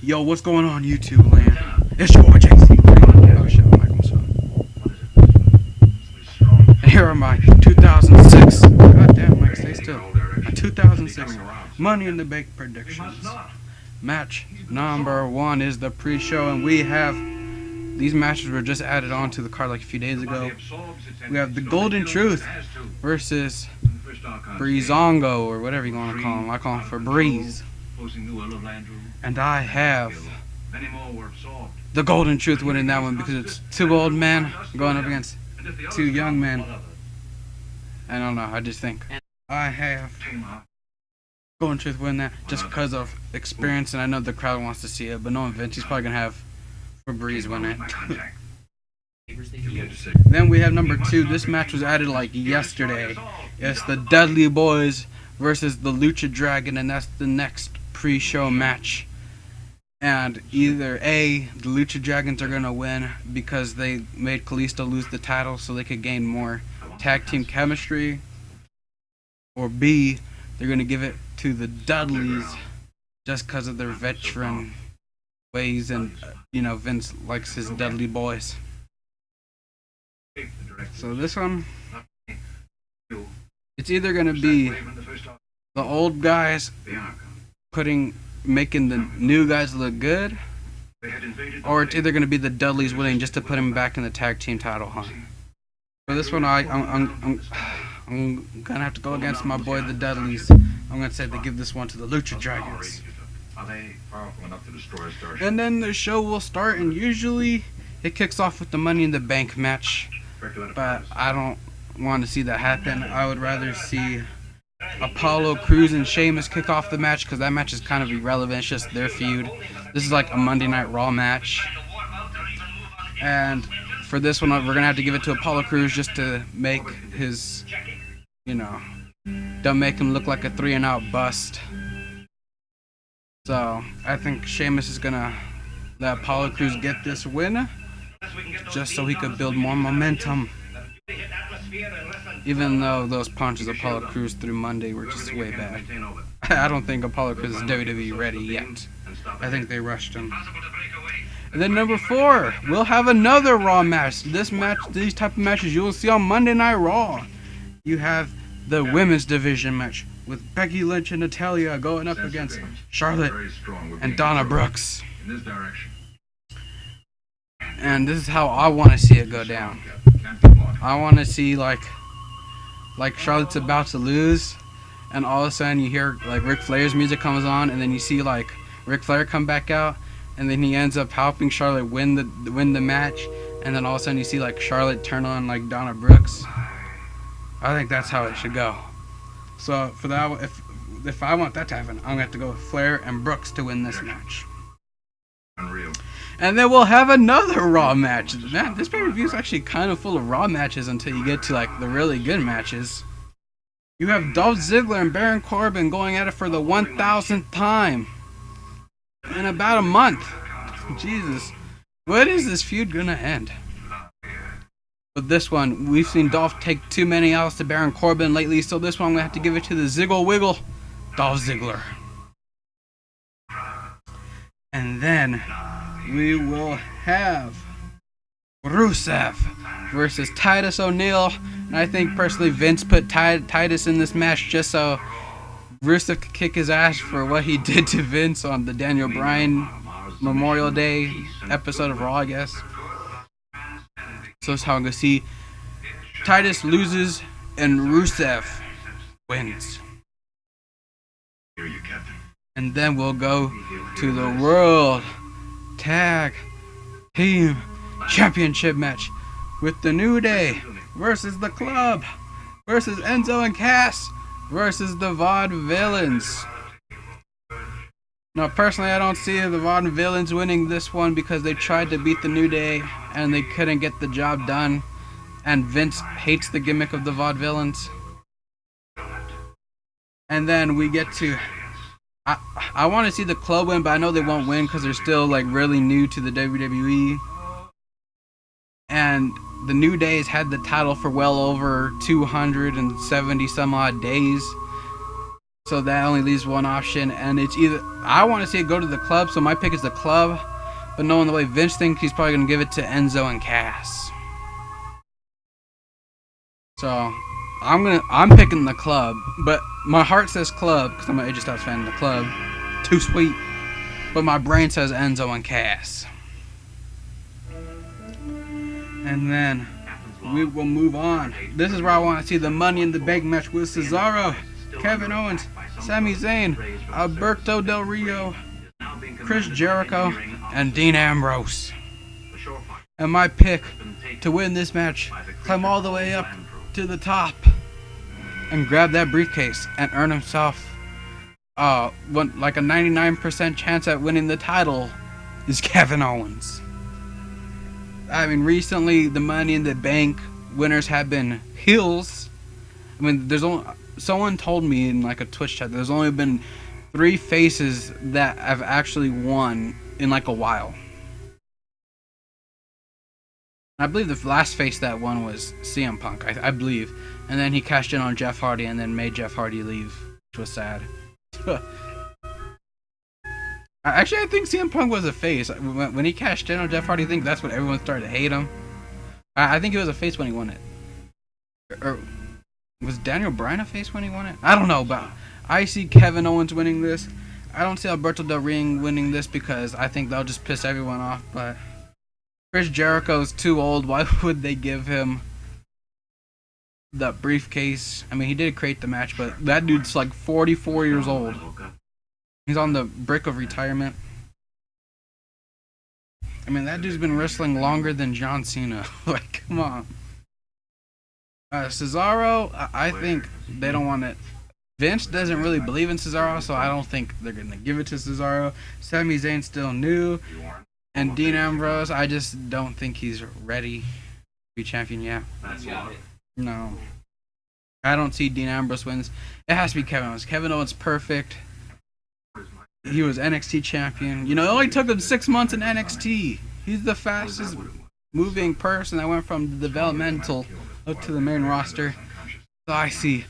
Yo, what's going on, YouTube land? It's your boy JC. Oh shit, my mic almost fell. And here are my 2006. Goddamn, Mike, stay still. My 2006 Money in the Bank predictions. Match number 1 is the pre-show, and we have these matches were just added on to the card like a few days ago. We have the Golden Truth versus Breezango, or whatever you want to call him. I call him for Breeze. And I have the Golden Truth winning that one because it's 2 old men going up against 2 young men. I don't know, I just think I have Golden Truth win that just because of experience, and I know the crowd wants to see it, but knowing Vince, he's probably going to have Breeze win it. Then we have number 2. This match was added like yesterday. It's the Dudley Boyz versus the Lucha Dragon, and that's the next pre-show match. And either A, the Lucha Dragons are going to win because they made Kalisto lose the title so they could gain more tag team chemistry, or B, they're going to give it to the Dudleys just because of their veteran ways, and you know, Vince likes his Dudley boys. So this one, it's either going to be the old guys making the new guys look good, or it's either going to be the Dudleys winning just to put him back in the tag team title hunt. For this one, I'm gonna have to go against my boy the Dudleys. I'm gonna say they give this one to the Lucha Dragons. And then the show will start, and usually it kicks off with the Money in the Bank match, but I don't want to see that happen. I would rather see Apollo Crews and Sheamus kick off the match because that match is kind of irrelevant. It's just their feud. This is like a Monday Night Raw match, and for this one, we're going to have to give it to Apollo Crews just to make his, you know, don't make him look like a 3-and-out bust. So, I think Sheamus is going to let Apollo Crews get this win just so he could build more momentum. Even though those punches Apollo Crews threw Monday were just way bad. I don't think Apollo Crews is WWE ready yet. I think they rushed him. And then number 4, we'll have another Raw match. These type of matches you will see on Monday Night Raw. You have the women's division match with Becky Lynch and Natalya going up against Charlotte and Donna Brooks. And this is how I want to see it go down. I want to see like Charlotte's about to lose, and all of a sudden you hear like Ric Flair's music comes on, and then you see like Ric Flair come back out, and then he ends up helping Charlotte win the match, and then all of a sudden you see like Charlotte turn on like Donna Brooks. I think that's how it should go. So for that, if I want that to happen, I'm gonna have to go with Flair and Brooks to win this match. Unreal. And then we'll have another Raw match. Man, this pay-per-view is actually kind of full of Raw matches until you get to like the really good matches. You have Dolph Ziggler and Baron Corbin going at it for the 1,000th time in about a month. Jesus, when is this feud gonna end? But this one, we've seen Dolph take too many outs to Baron Corbin lately, so this one I'm gonna have to give it to the Ziggle Wiggle, Dolph Ziggler. And then we will have Rusev versus Titus O'Neil. And I think personally Vince put Titus in this match just so Rusev could kick his ass for what he did to Vince on the Daniel Bryan Memorial Day episode of Raw, I guess. So that's how I'm going to see Titus loses and Rusev wins. And then we'll go to the World Tag Team Championship match with the New Day versus the Club versus Enzo and Cass versus the Vaudevillains. Now, personally, I don't see the Vaudevillains winning this one because they tried to beat the New Day and they couldn't get the job done. And Vince hates the gimmick of the Vaudevillains. And then we get to... I want to see the Club win, but I know they won't win because they're still like really new to the WWE. And the New Day has had the title for well over 270 some odd days. So that only leaves one option, and it's either I want to see it go to the club, so my pick is the club. But knowing the way Vince thinks, he's probably gonna give it to Enzo and Cass. So I'm picking the club, but my heart says club because I'm an AJ Styles fan of the club. Too sweet. But my brain says Enzo and Cass. And then we will move on. This is where I want to see the Money in the Bank match with Cesaro, Kevin Owens, Sami Zayn, Alberto Del Rio, Chris Jericho, and Dean Ambrose. And my pick to win this match, climb all the way up to the top and grab that briefcase and earn himself like a 99% chance at winning the title, is Kevin Owens. I mean, recently the Money in the Bank winners have been heels. I mean, someone told me in like a Twitch chat there's only been 3 faces that have actually won in like a while. I believe the last face that won was CM Punk, I believe. And then he cashed in on Jeff Hardy and then made Jeff Hardy leave, which was sad. Actually, I think CM Punk was a face. When he cashed in on Jeff Hardy, I think that's when everyone started to hate him. I think he was a face when he won it. Or was Daniel Bryan a face when he won it? I don't know, but I see Kevin Owens winning this. I don't see Alberto Del Rio winning this because I think they'll just piss everyone off, but Chris Jericho's too old. Why would they give him the briefcase? I mean, he did create the match, but that dude's like 44 years old. He's on the brink of retirement. I mean, that dude's been wrestling longer than John Cena. Like, come on. Cesaro, I think they don't want it. Vince doesn't really believe in Cesaro, so I don't think they're going to give it to Cesaro. Sami Zayn's still new. And Dean Ambrose, I just don't think he's ready to be champion yet. No. I don't see Dean Ambrose wins. It has to be Kevin Owens. Kevin Owens perfect. He was NXT champion. You know, it only took him 6 months in NXT. He's the fastest moving person that went from the developmental up to the main roster. So I see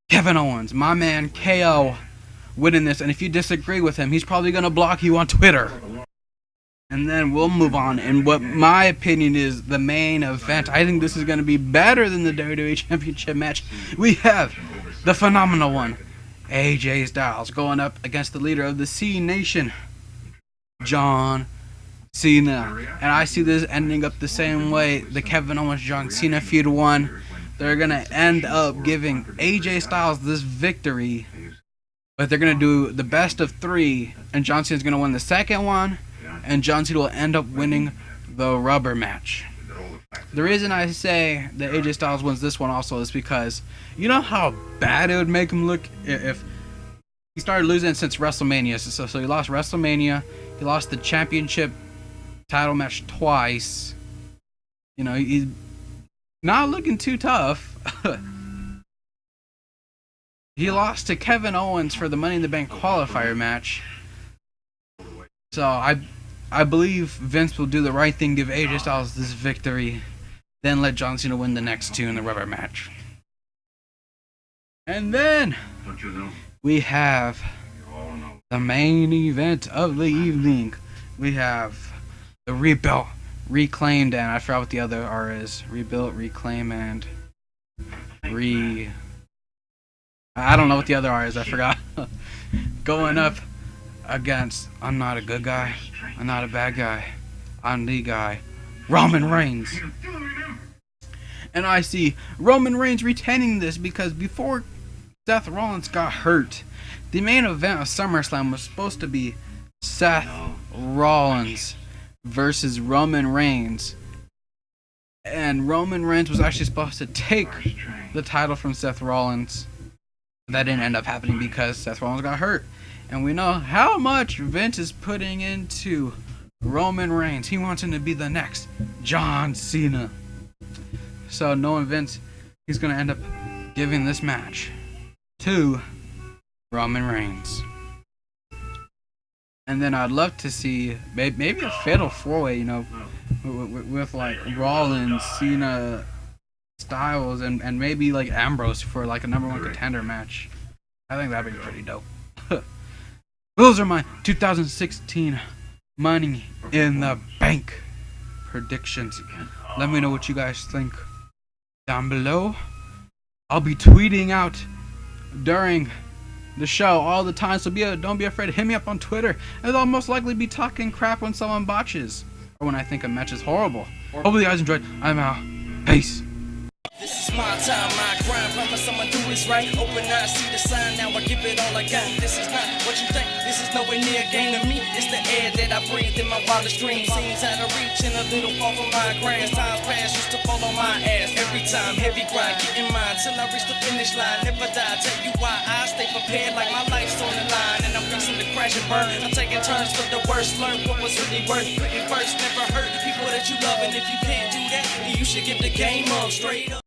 Kevin Owens, my man KO, winning this. And if you disagree with him, he's probably going to block you on Twitter. And then we'll move on. And what my opinion is the main event, I think this is going to be better than the WWE Championship match. We have the phenomenal one, AJ Styles, going up against the leader of the C Nation, John Cena. And I see this ending up the same way the Kevin Owens John Cena feud won. They're going to end up giving AJ Styles this victory, but they're going to do the best of 3, and John Cena's going to win the second one, and John Cena will end up winning the rubber match. The reason I say that AJ Styles wins this one also is because you know how bad it would make him look if he started losing since WrestleMania. So he lost WrestleMania, he lost the championship title match twice. You know, he's not looking too tough. He lost to Kevin Owens for the Money in the Bank qualifier match. So I believe Vince will do the right thing, give AJ Styles this victory, then let John Cena win the next 2 in the rubber match. And then we have the main event of the evening. We have the rebuilt, reclaimed, and I forgot what the other R is. Rebuilt, reclaim, and I don't know what the other R is, I forgot. Going up against, I'm not a good guy, I'm not a bad guy, I'm the guy, Roman Reigns. And I see Roman Reigns retaining this because before Seth Rollins got hurt, the main event of SummerSlam was supposed to be Seth Rollins versus Roman Reigns. And Roman Reigns was actually supposed to take the title from Seth Rollins. That didn't end up happening because Seth Rollins got hurt. And we know how much Vince is putting into Roman Reigns. He wants him to be the next John Cena. So knowing Vince, he's going to end up giving this match to Roman Reigns. And then I'd love to see maybe a fatal 4-way, you know, with like Rollins, Cena, Styles, and maybe like Ambrose for like a #1 contender match. I think that'd be pretty dope. Those are my 2016 Money in the Bank predictions. Let me know what you guys think down below. I'll be tweeting out during the show all the time, so don't be afraid to hit me up on Twitter, and I'll most likely be talking crap when someone botches or when I think a match is horrible. Hopefully you guys enjoyed. I'm out. Peace. This is my time, my grind. Promise I'ma do this right. Open eyes, see the sign. Now I give it all I got. This is not what you think. This is nowhere near a game to me. It's the air that I breathe in my wildest dreams. Seems out of reach and a little far from my grasp. Times past used to fall on my ass. Every time, heavy grind, getting mine till I reach the finish line. Never die. Tell you why I stay prepared like my life's on the line. And I'm fixing to crash and burn. I'm taking turns for the worst. Learn what was really worth. Putting first, never hurt people that you love. And if you can't do that, then you should give the game up straight up.